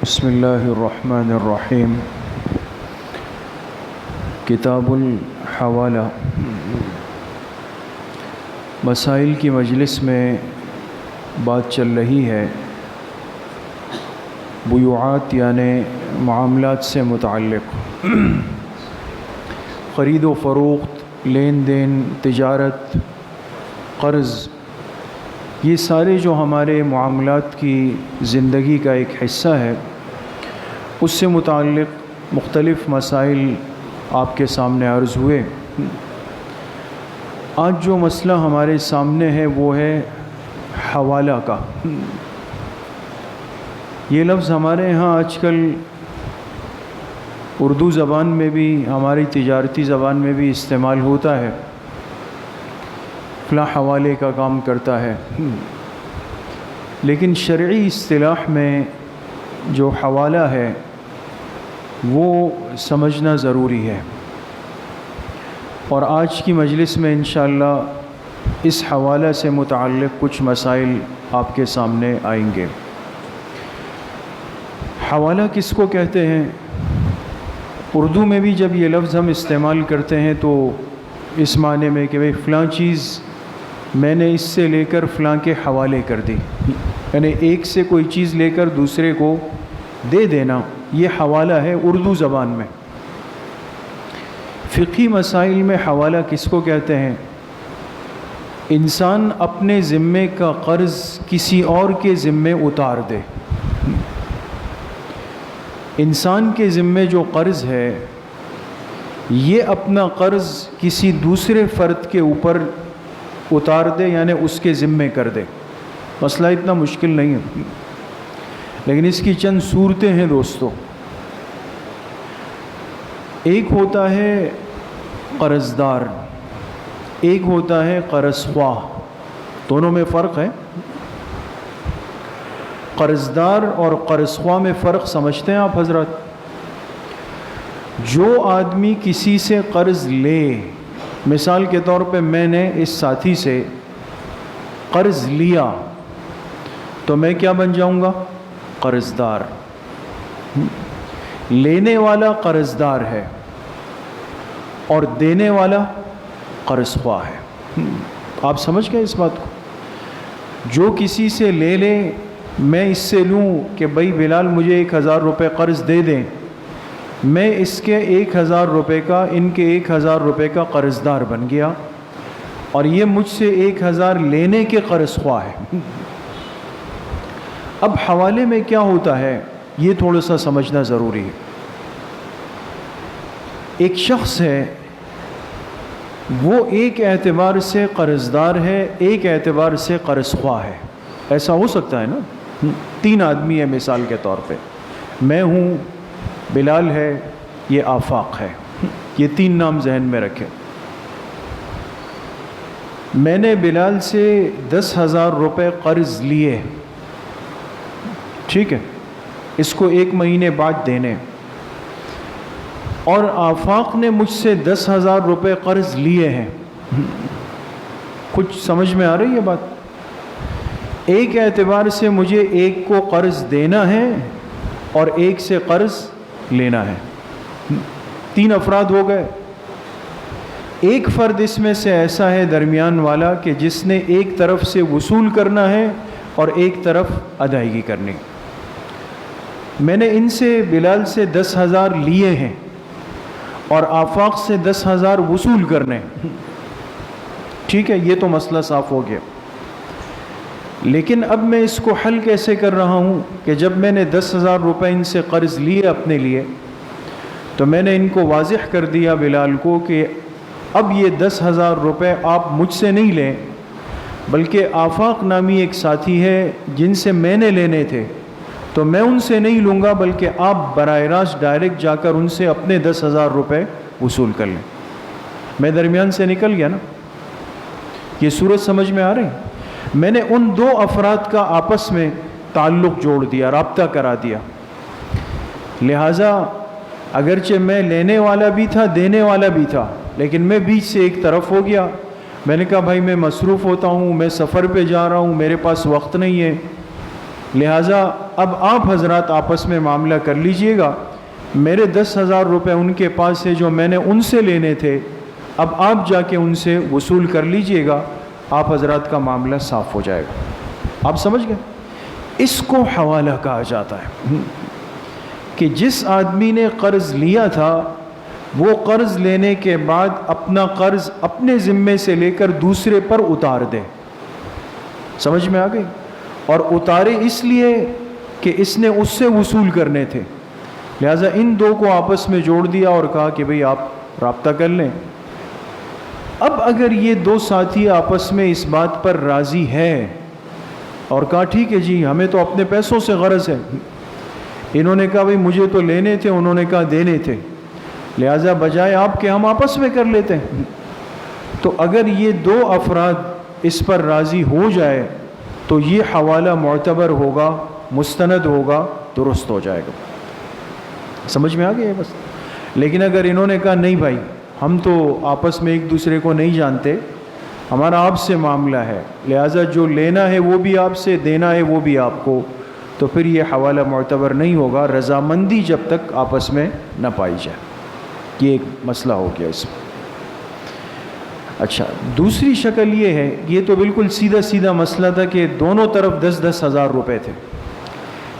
بسم اللہ الرحمن الرحیم۔ کتاب الحوالہ۔ مسائل کی مجلس میں بات چل رہی ہے بیوعات یعنی معاملات سے متعلق، خرید و فروخت، لین دین، تجارت، قرض، یہ سارے جو ہمارے معاملات کی زندگی کا ایک حصہ ہے، اس سے متعلق مختلف مسائل آپ کے سامنے عرض ہوئے۔ آج جو مسئلہ ہمارے سامنے ہے وہ ہے حوالہ کا۔ یہ لفظ ہمارے ہاں آج کل اردو زبان میں بھی، ہماری تجارتی زبان میں بھی استعمال ہوتا ہے، فلاں حوالے کا کام کرتا ہے، لیکن شرعی اصطلاح میں جو حوالہ ہے وہ سمجھنا ضروری ہے، اور آج کی مجلس میں انشاءاللہ اس حوالہ سے متعلق کچھ مسائل آپ کے سامنے آئیں گے۔ حوالہ کس کو کہتے ہیں؟ اردو میں بھی جب یہ لفظ ہم استعمال کرتے ہیں تو اس معنی میں کہ فلاں چیز میں نے اس سے لے کر فلاں کے حوالے کر دی، یعنی ایک سے کوئی چیز لے کر دوسرے کو دے دینا، یہ حوالہ ہے اردو زبان میں۔ فقہی مسائل میں حوالہ کس کو کہتے ہیں؟ انسان اپنے ذمے کا قرض کسی اور کے ذمے اتار دے۔ انسان کے ذمے جو قرض ہے، یہ اپنا قرض کسی دوسرے فرد کے اوپر اتار دے، یعنی اس کے ذمے کر دے۔ مسئلہ اتنا مشکل نہیں ہے، لیکن اس کی چند صورتیں ہیں دوستو۔ ایک ہوتا ہے قرض دار، ایک ہوتا ہے قرض خواہ، دونوں میں فرق ہے۔ قرض دار اور قرض خواہ میں فرق سمجھتے ہیں آپ حضرات؟ جو آدمی کسی سے قرض لے، مثال کے طور پہ میں نے اس ساتھی سے قرض لیا تو میں کیا بن جاؤں گا؟ قرض دار۔ لینے والا قرض دار ہے اور دینے والا قرض خواہ ہے۔ آپ سمجھ گئے اس بات کو؟ جو کسی سے لے لے، میں اس سے لوں کہ بھائی بلال مجھے 1000 روپے قرض دے دیں، میں اس کے 1000 روپے کا، ان کے 1000 روپے کا قرض دار بن گیا، اور یہ مجھ سے 1000 لینے کے قرض خواہ ہے۔ اب حوالے میں کیا ہوتا ہے یہ تھوڑا سا سمجھنا ضروری ہے۔ ایک شخص ہے، وہ ایک اعتبار سے قرض دار ہے، ایک اعتبار سے قرض خواہ ہے۔ ایسا ہو سکتا ہے نا؟ 3 آدمی ہے مثال کے طور پہ، میں ہوں، بلال ہے، یہ آفاق ہے، یہ 3 نام ذہن میں رکھیں۔ میں نے بلال سے 10,000 روپے قرض لیے، ٹھیک ہے، اس کو 1 مہینے بعد دینے، اور آفاق نے مجھ سے 10,000 روپے قرض لیے ہیں۔ کچھ سمجھ میں آ رہی ہے بات؟ ایک اعتبار سے مجھے ایک کو قرض دینا ہے اور ایک سے قرض لینا ہے، 3 افراد ہو گئے۔ ایک فرد اس میں سے ایسا ہے درمیان والا کہ جس نے ایک طرف سے وصول کرنا ہے اور ایک طرف ادائیگی کرنی۔ میں نے ان سے، بلال سے 10,000 لیے ہیں اور آفاق سے 10,000 وصول کرنے، ٹھیک ہے، یہ تو مسئلہ صاف ہو گیا۔ لیکن اب میں اس کو حل کیسے کر رہا ہوں کہ جب میں نے 10,000 روپے ان سے قرض لیے اپنے لیے، تو میں نے ان کو واضح کر دیا بلال کو کہ اب یہ 10,000 روپے آپ مجھ سے نہیں لیں، بلکہ آفاق نامی ایک ساتھی ہے جن سے میں نے لینے تھے، تو میں ان سے نہیں لوں گا، بلکہ آپ براہ راست ڈائریکٹ جا کر ان سے اپنے 10,000 روپے وصول کر لیں۔ میں درمیان سے نکل گیا نا؟ یہ صورت سمجھ میں آ رہی؟ میں نے ان 2 افراد کا آپس میں تعلق جوڑ دیا، رابطہ کرا دیا۔ لہٰذا اگرچہ میں لینے والا بھی تھا، دینے والا بھی تھا، لیکن میں بیچ سے ایک طرف ہو گیا۔ میں نے کہا بھائی میں مصروف ہوتا ہوں، میں سفر پہ جا رہا ہوں، میرے پاس وقت نہیں ہے، لہٰذا اب آپ حضرات آپس میں معاملہ کر لیجئے گا، میرے 10,000 روپے ان کے پاس ہے جو میں نے ان سے لینے تھے، اب آپ جا کے ان سے وصول کر لیجئے گا، آپ حضرات کا معاملہ صاف ہو جائے گا۔ آپ سمجھ گئے؟ اس کو حوالہ کہا جاتا ہے کہ جس آدمی نے قرض لیا تھا وہ قرض لینے کے بعد اپنا قرض اپنے ذمے سے لے کر دوسرے پر اتار دے۔ سمجھ میں آ گئی؟ اور اتارے اس لیے کہ اس نے اس سے وصول کرنے تھے، لہٰذا ان دو کو آپس میں جوڑ دیا اور کہا کہ بھئی آپ رابطہ کر لیں۔ اب اگر یہ دو ساتھی آپس میں اس بات پر راضی ہے اور کہا ٹھیک ہے جی ہمیں تو اپنے پیسوں سے غرض ہے، انہوں نے کہا بھئی مجھے تو لینے تھے، انہوں نے کہا دینے تھے، لہٰذا بجائے آپ کے ہم آپس میں کر لیتے ہیں، تو اگر یہ دو افراد اس پر راضی ہو جائے تو یہ حوالہ معتبر ہوگا، مستند ہوگا، درست ہو جائے گا۔ سمجھ میں آ گیا بس؟ لیکن اگر انہوں نے کہا نہیں بھائی ہم تو آپس میں ایک دوسرے کو نہیں جانتے، ہمارا آپ سے معاملہ ہے، لہٰذا جو لینا ہے وہ بھی آپ سے، دینا ہے وہ بھی آپ کو، تو پھر یہ حوالہ معتبر نہیں ہوگا، رضامندی جب تک آپس میں نہ پائی جائے۔ یہ ایک مسئلہ ہو گیا اس میں۔ اچھا، دوسری شکل یہ ہے، یہ تو بالکل سیدھا سیدھا مسئلہ تھا کہ دونوں طرف 10,000 روپے تھے،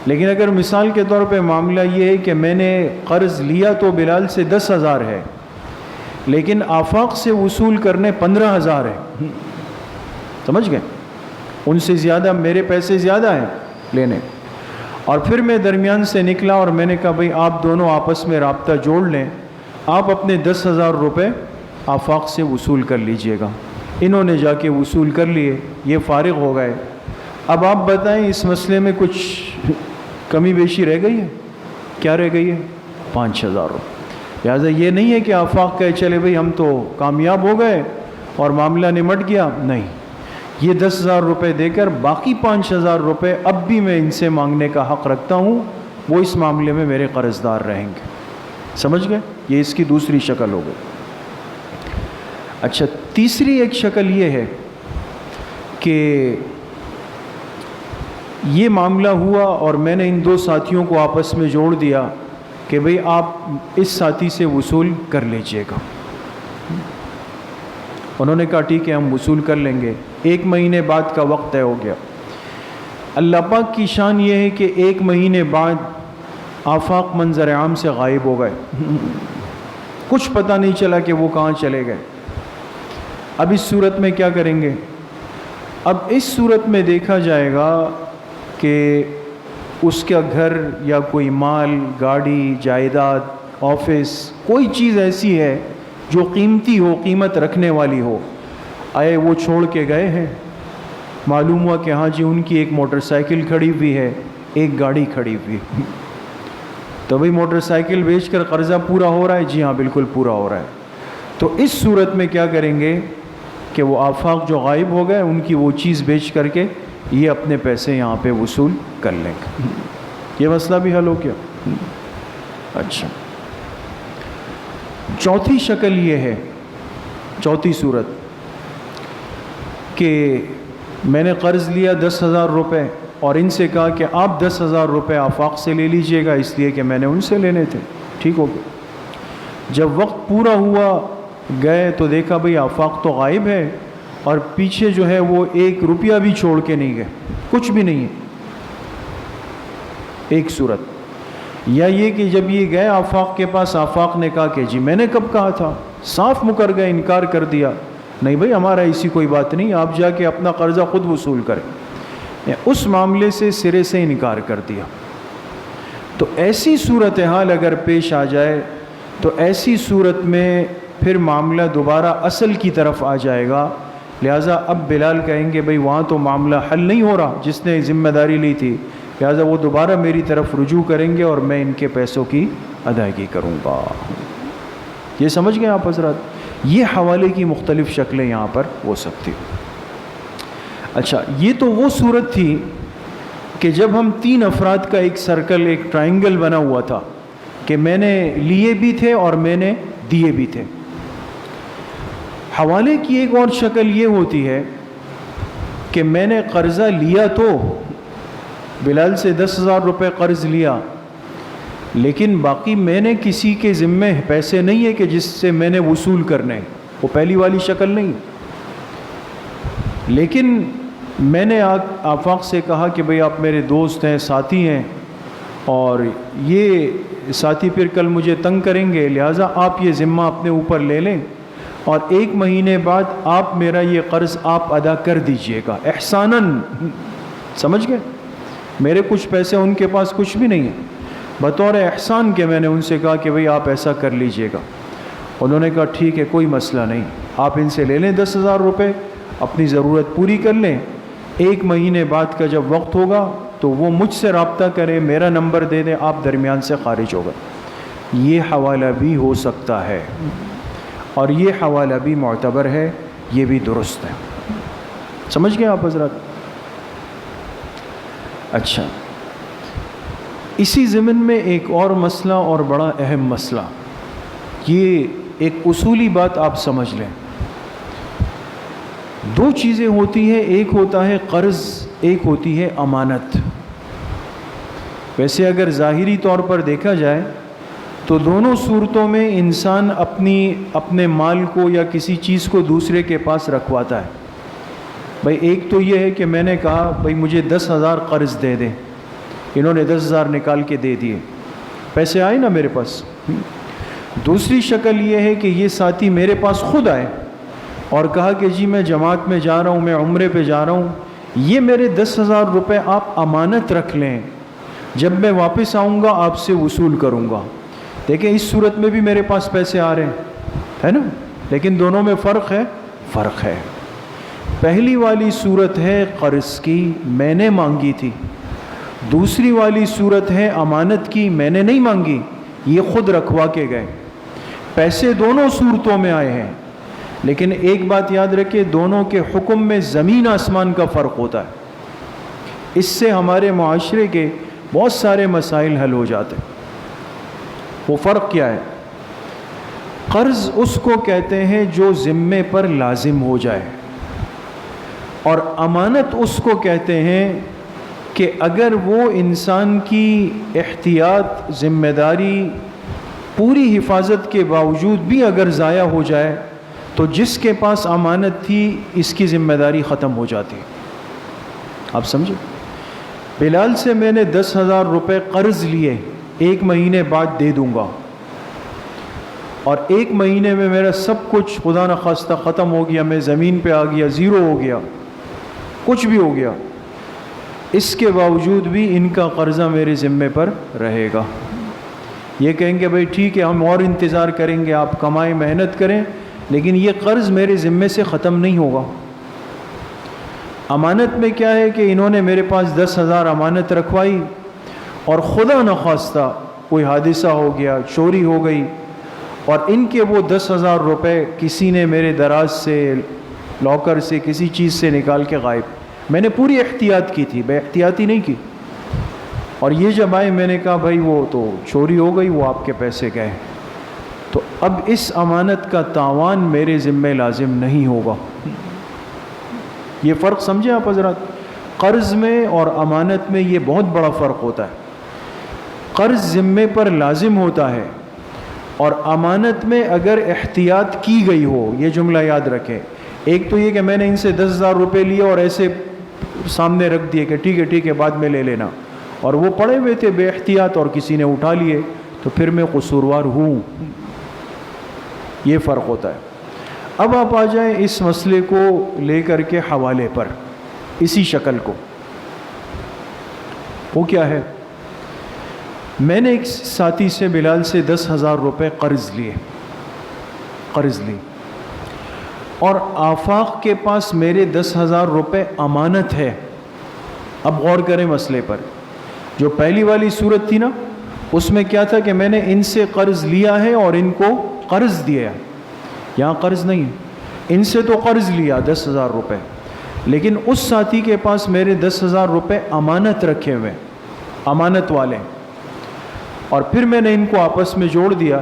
لیکن اگر مثال کے طور پہ معاملہ یہ ہے کہ میں نے قرض لیا تو بلال سے 10,000 ہے، لیکن آفاق سے وصول کرنے 15,000 ہے، سمجھ گئے؟ ان سے زیادہ میرے پیسے زیادہ ہیں لینے، اور پھر میں درمیان سے نکلا اور میں نے کہا بھئی آپ دونوں آپس میں رابطہ جوڑ لیں، آپ اپنے 10,000 روپے آفاق سے وصول کر لیجئے گا۔ انہوں نے جا کے وصول کر لیے، یہ فارغ ہو گئے۔ اب آپ بتائیں اس مسئلے میں کچھ کمی بیشی رہ گئی ہے؟ کیا رہ گئی ہے؟ 5,000 روپے۔ لہٰذا یہ نہیں ہے کہ آفاق کہے چلے بھئی ہم تو کامیاب ہو گئے اور معاملہ نمٹ گیا، نہیں، یہ 10,000 روپے دے کر باقی 5,000 روپے اب بھی میں ان سے مانگنے کا حق رکھتا ہوں، وہ اس معاملے میں میرے قرض دار رہیں گے۔ سمجھ گئے؟ یہ اس کی دوسری شکل ہو گئی۔ اچھا، تیسری ایک شکل یہ ہے کہ یہ معاملہ ہوا اور میں نے ان دو ساتھیوں کو آپس میں جوڑ دیا کہ بھئی آپ اس ساتھی سے وصول کر لیجئے گا۔ انہوں نے کہا ٹھیک ہے ہم وصول کر لیں گے۔ 1 مہینے بعد کا وقت طے ہو گیا۔ اللہ پاک کی شان یہ ہے کہ 1 مہینے بعد آفاق منظر عام سے غائب ہو گئے، کچھ پتہ نہیں چلا کہ وہ کہاں چلے گئے۔ اب اس صورت میں کیا کریں گے؟ اب اس صورت میں دیکھا جائے گا کہ اس کا گھر یا کوئی مال، گاڑی، جائیداد، آفس، کوئی چیز ایسی ہے جو قیمتی ہو، قیمت رکھنے والی ہو، آئے وہ چھوڑ کے گئے ہیں۔ معلوم ہوا کہ ہاں جی ان کی ایک موٹر سائیکل کھڑی ہوئی ہے، ایک گاڑی کھڑی ہوئی، تو بھئی موٹر سائیکل بیچ کر قرضہ پورا ہو رہا ہے؟ جی ہاں بالکل پورا ہو رہا ہے۔ تو اس صورت میں کیا کریں گے کہ وہ آفاق جو غائب ہو گئے ان کی وہ چیز بیچ کر کے یہ اپنے پیسے یہاں پہ وصول کر لیں گے۔ یہ مسئلہ بھی حل ہو گیا۔ اچھا، چوتھی شکل یہ ہے، چوتھی صورت کہ میں نے قرض لیا 10,000 روپے اور ان سے کہا کہ آپ 10,000 روپے آفاق سے لے لیجئے گا اس لیے کہ میں نے ان سے لینے تھے، ٹھیک ہو گیا۔ جب وقت پورا ہوا گئے تو دیکھا بھئی آفاق تو غائب ہے اور پیچھے جو ہے وہ 1 روپیہ بھی چھوڑ کے نہیں گئے، کچھ بھی نہیں ہے۔ ایک صورت، یا یہ کہ جب یہ گئے آفاق کے پاس، آفاق نے کہا کہ جی میں نے کب کہا تھا، صاف مکر گئے، انکار کر دیا، نہیں بھئی ہمارا ایسی کوئی بات نہیں، آپ جا کے اپنا قرضہ خود وصول کریں، اس معاملے سے سرے سے انکار کر دیا۔ تو ایسی صورتحال اگر پیش آ جائے تو ایسی صورت میں پھر معاملہ دوبارہ اصل کی طرف آ جائے گا، لہٰذا اب بلال کہیں گے بھئی وہاں تو معاملہ حل نہیں ہو رہا جس نے ذمہ داری لی تھی، لہٰذا وہ دوبارہ میری طرف رجوع کریں گے اور میں ان کے پیسوں کی ادائیگی کروں گا۔ یہ سمجھ گئے آپ حضرات؟ یہ حوالے کی مختلف شکلیں یہاں پر ہو سکتی۔ اچھا، یہ تو وہ صورت تھی کہ جب ہم 3 افراد کا ایک سرکل، ایک ٹرائنگل بنا ہوا تھا کہ میں نے لیے بھی تھے اور میں نے دیے بھی تھے۔ حوالے کی ایک اور شکل یہ ہوتی ہے کہ میں نے قرضہ لیا تو بلال سے 10,000 روپے قرض لیا، لیکن باقی میں نے کسی کے ذمے پیسے نہیں ہے کہ جس سے میں نے وصول کرنے، وہ پہلی والی شکل نہیں۔ لیکن میں نے آفاق سے کہا کہ بھئی آپ میرے دوست ہیں، ساتھی ہیں، اور یہ ساتھی پھر کل مجھے تنگ کریں گے، لہٰذا آپ یہ ذمہ اپنے اوپر لے لیں اور 1 مہینے بعد آپ میرا یہ قرض آپ ادا کر دیجئے گا احساناً۔ سمجھ گئے؟ میرے کچھ پیسے، ان کے پاس کچھ بھی نہیں ہے، بطور احسان کے میں نے ان سے کہا کہ بھئی آپ ایسا کر لیجئے گا۔ انہوں نے کہا ٹھیک ہے، کوئی مسئلہ نہیں، آپ ان سے لے لیں 10,000 روپے، اپنی ضرورت پوری کر لیں، 1 مہینے بعد کا جب وقت ہوگا تو وہ مجھ سے رابطہ کرے، میرا نمبر دے دیں، آپ درمیان سے خارج ہوگا۔ یہ حوالہ بھی ہو سکتا ہے، اور یہ حوالہ بھی معتبر ہے، یہ بھی درست ہے۔ سمجھ گئے آپ حضرات؟ اچھا، اسی ضمن میں ایک اور مسئلہ، اور بڑا اہم مسئلہ، یہ ایک اصولی بات آپ سمجھ لیں۔ 2 چیزیں ہوتی ہیں، ایک ہوتا ہے قرض، ایک ہوتی ہے امانت۔ ویسے اگر ظاہری طور پر دیکھا جائے تو دونوں صورتوں میں انسان اپنے مال کو یا کسی چیز کو دوسرے کے پاس رکھواتا ہے۔ بھئی ایک تو یہ ہے کہ میں نے کہا بھئی مجھے 10,000 قرض دے دیں، انہوں نے 10,000 نکال کے دے دیے، پیسے آئے نا میرے پاس۔ دوسری شکل یہ ہے کہ یہ ساتھی میرے پاس خود آئے اور کہا کہ جی میں جماعت میں جا رہا ہوں، میں عمرے پہ جا رہا ہوں، یہ میرے 10,000 روپے آپ امانت رکھ لیں، جب میں واپس آؤں گا آپ سے وصول کروں گا۔ دیکھیں اس صورت میں بھی میرے پاس پیسے آ رہے ہیں، ہے نا، لیکن دونوں میں فرق ہے۔ پہلی والی صورت ہے قرض کی، میں نے مانگی تھی، دوسری والی صورت ہے امانت کی، میں نے نہیں مانگی، یہ خود رکھوا کے گئے۔ پیسے دونوں صورتوں میں آئے ہیں، لیکن ایک بات یاد رکھیں، دونوں کے حکم میں زمین آسمان کا فرق ہوتا ہے۔ اس سے ہمارے معاشرے کے بہت سارے مسائل حل ہو جاتے ہیں۔ وہ فرق کیا ہے؟ قرض اس کو کہتے ہیں جو ذمے پر لازم ہو جائے، اور امانت اس کو کہتے ہیں کہ اگر وہ انسان کی احتیاط، ذمہ داری، پوری حفاظت کے باوجود بھی اگر ضائع ہو جائے تو جس کے پاس امانت تھی اس کی ذمہ داری ختم ہو جاتی۔ آپ سمجھے؟ بلال سے میں نے 10,000 روپے قرض لیے، 1 مہینے بعد دے دوں گا، اور 1 مہینے میں میرا سب کچھ خدا نخواستہ ختم ہو گیا، میں زمین پہ آ گیا، زیرو ہو گیا، کچھ بھی ہو گیا، اس کے باوجود بھی ان کا قرضہ میرے ذمے پر رہے گا۔ یہ کہیں گے بھئی ٹھیک ہے ہم اور انتظار کریں گے، آپ کمائیں، محنت کریں، لیکن یہ قرض میرے ذمے سے ختم نہیں ہوگا۔ امانت میں کیا ہے کہ انہوں نے میرے پاس 10,000 امانت رکھوائی، اور خدا نخواستہ کوئی حادثہ ہو گیا، چوری ہو گئی، اور ان کے وہ 10,000 روپے کسی نے میرے دراز سے، لاکر سے، کسی چیز سے نکال کے غائب۔ میں نے پوری احتیاط کی تھی، بے احتیاطی نہیں کی، اور یہ جب آئے میں نے کہا بھائی وہ تو چوری ہو گئی، وہ آپ کے پیسے گئے، تو اب اس امانت کا تاوان میرے ذمے لازم نہیں ہوگا۔ یہ فرق سمجھیں آپ حضرات؟ قرض میں اور امانت میں یہ بہت بڑا فرق ہوتا ہے۔ قرض ذمے پر لازم ہوتا ہے، اور امانت میں اگر احتیاط کی گئی ہو، یہ جملہ یاد رکھیں۔ ایک تو یہ کہ میں نے ان سے 10,000 روپے لیے اور ایسے سامنے رکھ دیے کہ ٹھیک ہے بعد میں لے لینا، اور وہ پڑے ہوئے تھے بے احتیاط اور کسی نے اٹھا لیے، تو پھر میں قصوروار ہوں۔ یہ فرق ہوتا ہے۔ اب آپ آ جائیں اس مسئلے کو لے کر کے حوالے پر، اسی شکل کو۔ وہ کیا ہے؟ میں نے ایک ساتھی سے، بلال سے 10,000 روپے قرض لی، اور آفاق کے پاس میرے 10,000 روپے امانت ہے۔ اب غور کریں مسئلے پر۔ جو پہلی والی صورت تھی نا، اس میں کیا تھا کہ میں نے ان سے قرض لیا ہے اور ان کو قرض دیا ہے۔ یہاں قرض نہیں ہے، ان سے تو قرض لیا 10,000 روپے، لیکن اس ساتھی کے پاس میرے 10,000 روپے امانت رکھے ہوئے، امانت والے، اور پھر میں نے ان کو آپس میں جوڑ دیا۔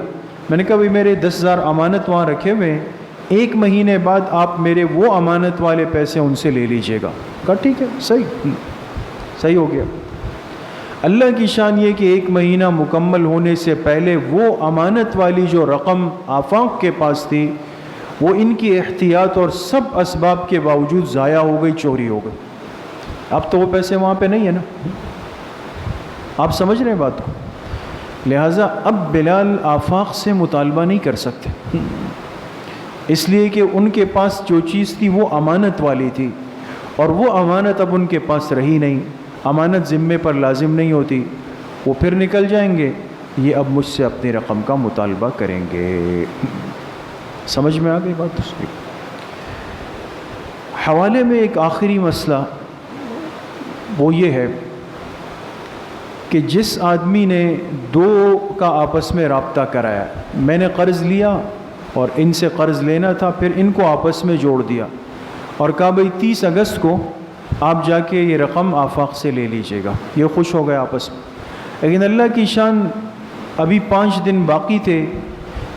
میں نے کہا بھائی میرے 10,000 امانت وہاں رکھے ہوئے، 1 مہینے بعد آپ میرے وہ امانت والے پیسے ان سے لے لیجئے گا۔ کہا ٹھیک ہے، صحیح ہو گیا۔ اللہ کی شان یہ کہ 1 مہینہ مکمل ہونے سے پہلے وہ امانت والی جو رقم آفاق کے پاس تھی وہ ان کی احتیاط اور سب اسباب کے باوجود ضائع ہو گئی، چوری ہو گئی۔ اب تو وہ پیسے وہاں پہ نہیں ہے نا، آپ سمجھ رہے ہیں بات کو؟ لہٰذا اب بلال آفاق سے مطالبہ نہیں کر سکتے، اس لیے کہ ان کے پاس جو چیز تھی وہ امانت والی تھی، اور وہ امانت اب ان کے پاس رہی نہیں، امانت ذمے پر لازم نہیں ہوتی، وہ پھر نکل جائیں گے، یہ اب مجھ سے اپنی رقم کا مطالبہ کریں گے۔ سمجھ میں آ گئی بات؟ اس کی حوالے میں ایک آخری مسئلہ وہ یہ ہے کہ جس آدمی نے 2 کا آپس میں رابطہ کرایا، میں نے قرض لیا اور ان سے قرض لینا تھا، پھر ان کو آپس میں جوڑ دیا اور کہا بھئی 30 اگست کو آپ جا کے یہ رقم آفاق سے لے لیجئے گا، یہ خوش ہو گئے آپس میں۔ لیکن اللہ کی شان ابھی 5 دن باقی تھے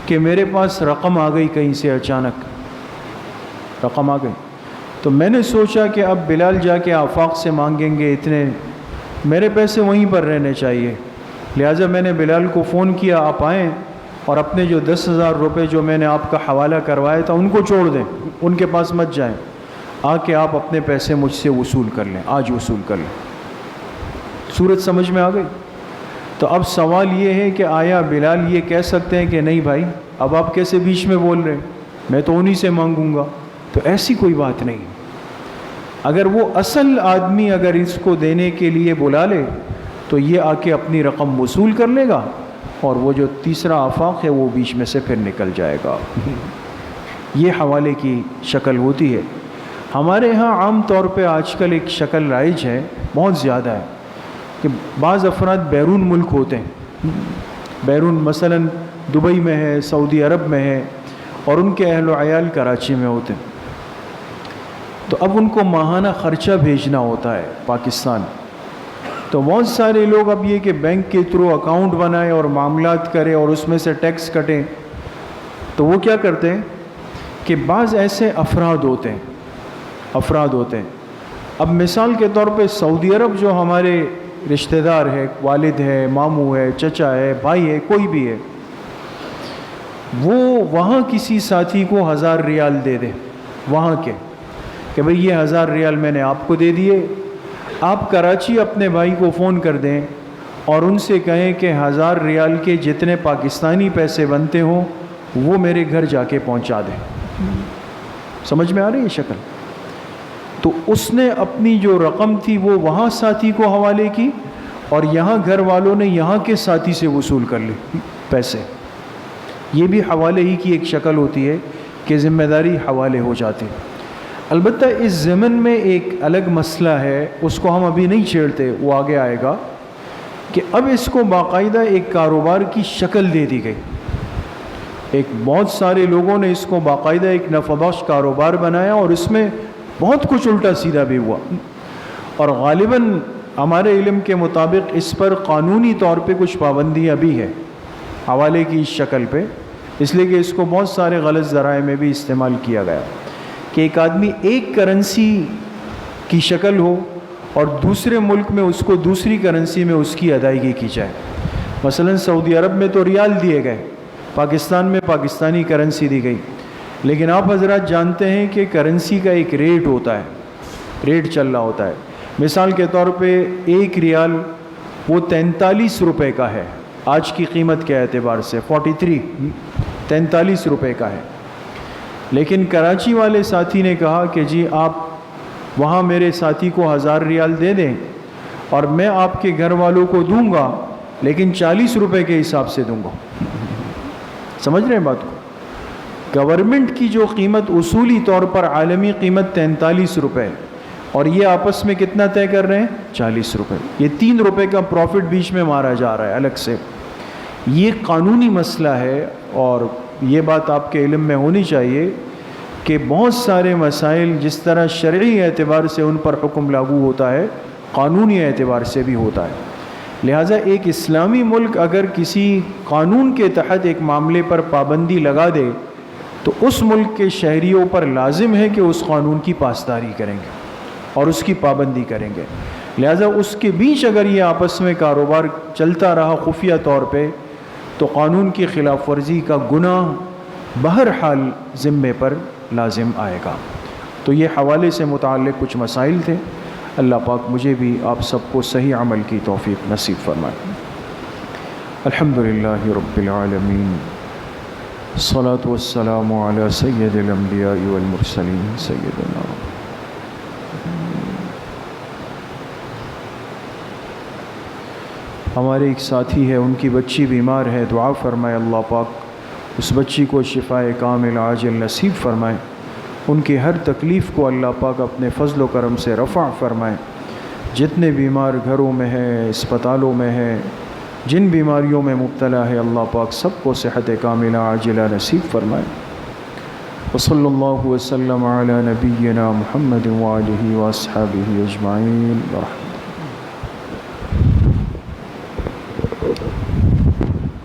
کہ میرے پاس رقم آ گئی، کہیں سے اچانک رقم آ گئی، تو میں نے سوچا کہ اب بلال جا کے آفاق سے مانگیں گے، اتنے میرے پیسے وہیں پر رہنے چاہیے، لہٰذا میں نے بلال کو فون کیا آپ آئیں اور اپنے جو 10,000 روپے جو میں نے آپ کا حوالہ کروایا تھا ان کو چھوڑ دیں، ان کے پاس مت جائیں، آ کے آپ اپنے پیسے مجھ سے وصول کر لیں، آج وصول کر لیں۔ صورت سمجھ میں آ گئی؟ تو اب سوال یہ ہے کہ آیا بلال یہ کہہ سکتے ہیں کہ نہیں بھائی اب آپ کیسے بیچ میں بول رہے ہیں، میں تو انہی سے مانگوں گا؟ تو ایسی کوئی بات نہیں۔ اگر وہ اصل آدمی اگر اس کو دینے کے لیے بلا لے تو یہ آ کے اپنی رقم وصول کر لے گا، اور وہ جو تیسرا آفاق ہے وہ بیچ میں سے پھر نکل جائے گا۔ یہ حوالے کی شکل ہوتی ہے۔ ہمارے ہاں عام طور پہ آج کل ایک شکل رائج ہے، بہت زیادہ ہے، کہ بعض افراد بیرون ملک ہوتے ہیں، بیرون مثلا دبئی میں ہے، سعودی عرب میں ہے، اور ان کے اہل و عیال کراچی میں ہوتے ہیں، تو اب ان کو ماہانہ خرچہ بھیجنا ہوتا ہے پاکستان، تو بہت سارے لوگ اب یہ کہ بینک کے تھرو اکاؤنٹ بنائے اور معاملات کرے اور اس میں سے ٹیکس کٹیں، تو وہ کیا کرتے ہیں کہ بعض ایسے افراد ہوتے ہیں اب مثال کے طور پہ سعودی عرب جو ہمارے رشتہ دار ہے، والد ہے، ماموں ہے، چچا ہے، بھائی ہے، کوئی بھی ہے، وہ وہاں کسی ساتھی کو 1000 ریال دے دے وہاں کے، کہ بھئی یہ 1000 ریال میں نے آپ کو دے دیے، آپ کراچی اپنے بھائی کو فون کر دیں اور ان سے کہیں کہ 1000 ریال کے جتنے پاکستانی پیسے بنتے ہوں وہ میرے گھر جا کے پہنچا دیں۔ سمجھ میں آ رہی ہے شکل؟ تو اس نے اپنی جو رقم تھی وہ وہاں ساتھی کو حوالے کی، اور یہاں گھر والوں نے یہاں کے ساتھی سے وصول کر لی پیسے۔ یہ بھی حوالے ہی کی ایک شکل ہوتی ہے کہ ذمہ داری حوالے ہو جاتے ہیں۔ البتہ اس ضمن میں ایک الگ مسئلہ ہے، اس کو ہم ابھی نہیں چھیڑتے، وہ آگے آئے گا، کہ اب اس کو باقاعدہ ایک کاروبار کی شکل دے دی گئی۔ ایک بہت سارے لوگوں نے اس کو باقاعدہ ایک نفع بخش کاروبار بنایا، اور اس میں بہت کچھ الٹا سیدھا بھی ہوا، اور غالباً ہمارے علم کے مطابق اس پر قانونی طور پہ کچھ پابندیاں بھی ہے حوالے کی اس شکل پہ، اس لیے کہ اس کو بہت سارے غلط ذرائع میں بھی استعمال کیا گیا کہ ایک آدمی ایک کرنسی کی شکل ہو اور دوسرے ملک میں اس کو دوسری کرنسی میں اس کی ادائیگی کی جائے۔ مثلا سعودی عرب میں تو ریال دیے گئے، پاکستان میں پاکستانی کرنسی دی گئی، لیکن آپ حضرات جانتے ہیں کہ کرنسی کا ایک ریٹ ہوتا ہے، ریٹ چل رہا ہوتا ہے۔ مثال کے طور پہ 1 ریال وہ 43 روپے کا ہے، آج کی قیمت کے اعتبار سے 43 روپے کا ہے، لیکن کراچی والے ساتھی نے کہا کہ جی آپ وہاں میرے ساتھی کو 1000 ریال دے دیں اور میں آپ کے گھر والوں کو دوں گا، لیکن 40 روپے کے حساب سے دوں گا۔ سمجھ رہے ہیں بات کو؟ گورنمنٹ کی جو قیمت اصولی طور پر عالمی قیمت 43 روپے، اور یہ آپس میں کتنا طے کر رہے ہیں؟ 40 روپے۔ یہ 3 روپے کا پروفٹ بیچ میں مارا جا رہا ہے الگ سے۔ یہ قانونی مسئلہ ہے، اور یہ بات آپ کے علم میں ہونی چاہیے کہ بہت سارے مسائل جس طرح شرعی اعتبار سے ان پر حکم لاگو ہوتا ہے، قانونی اعتبار سے بھی ہوتا ہے۔ لہٰذا ایک اسلامی ملک اگر کسی قانون کے تحت ایک معاملے پر پابندی لگا دے تو اس ملک کے شہریوں پر لازم ہے کہ اس قانون کی پاسداری کریں گے۔ اور اس کی پابندی کریں گے۔ لہٰذا اس کے بیچ اگر یہ آپس میں کاروبار چلتا رہا خفیہ طور پہ تو قانون کی خلاف ورزی کا گناہ بہرحال ذمے پر لازم آئے گا۔ تو یہ حوالے سے متعلق کچھ مسائل تھے۔ اللہ پاک مجھے بھی آپ سب کو صحیح عمل کی توفیق نصیب فرمائے۔ الحمدللہ رب العالمین، الصلاۃ والسلام علی سید الانبیاء والمرسلین سیدنا۔ ہمارے ایک ساتھی ہے، ان کی بچی بیمار ہے، دعا فرمائے اللہ پاک اس بچی کو شفاء کامل عاجل نصیب فرمائے، ان کی ہر تکلیف کو اللہ پاک اپنے فضل و کرم سے رفع فرمائے۔ جتنے بیمار گھروں میں ہیں، اسپتالوں میں ہیں، جن بیماریوں میں مبتلا ہے، اللہ پاک سب کو صحت کاملہ عاجلہ نصیب فرمائے۔ وصلی اللہ وسلم علی نبینا محمد وآلہ واصحابہ اجمعین۔